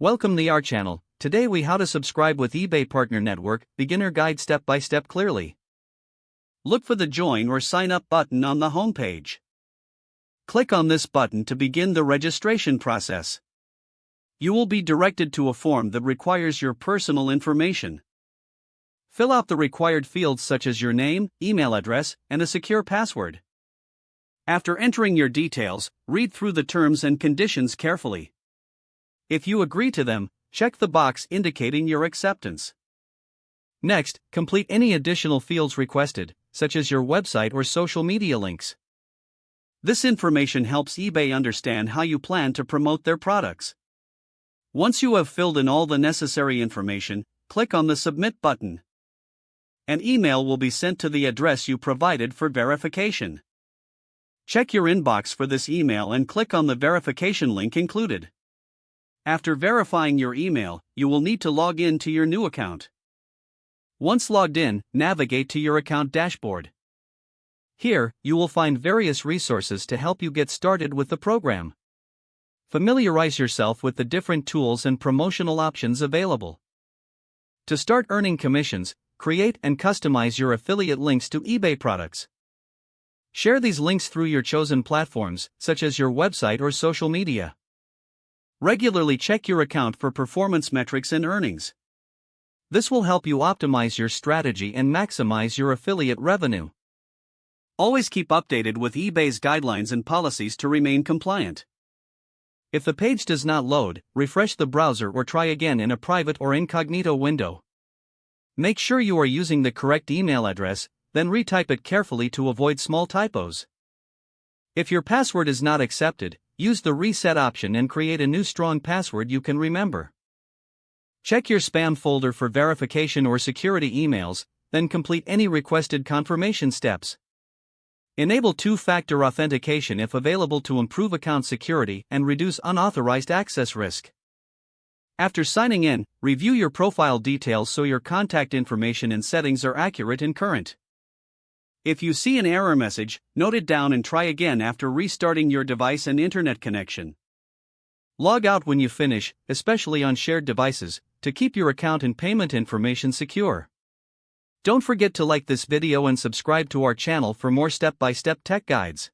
Welcome to our channel. Today we how to subscribe with eBay Partner Network, beginner guide step by step clearly. Look for the join or sign up button on the home page. Click on this button to begin the registration process. You will be directed to a form that requires your personal information. Fill out the required fields such as your name, email address, and a secure password. After entering your details, read through the terms and conditions carefully. If you agree to them, check the box indicating your acceptance. Next, complete any additional fields requested, such as your website or social media links. This information helps eBay understand how you plan to promote their products. Once you have filled in all the necessary information, click on the Submit button. An email will be sent to the address you provided for verification. Check your inbox for this email and click on the verification link included. After verifying your email, you will need to log in to your new account. Once logged in, navigate to your account dashboard. Here, you will find various resources to help you get started with the program. Familiarize yourself with the different tools and promotional options available. To start earning commissions, create and customize your affiliate links to eBay products. Share these links through your chosen platforms, such as your website or social media. Regularly check your account for performance metrics and earnings. This will help you optimize your strategy and maximize your affiliate revenue. Always keep updated with eBay's guidelines and policies to remain compliant. If the page does not load, refresh the browser or try again in a private or incognito window. Make sure you are using the correct email address, then retype it carefully to avoid small typos. If your password is not accepted, use the reset option and create a new strong password you can remember. Check your spam folder for verification or security emails, then complete any requested confirmation steps. Enable two-factor authentication if available to improve account security and reduce unauthorized access risk. After signing in, review your profile details so your contact information and settings are accurate and current. If you see an error message, note it down and try again after restarting your device and internet connection. Log out when you finish, especially on shared devices, to keep your account and payment information secure. Don't forget to like this video and subscribe to our channel for more step-by-step tech guides.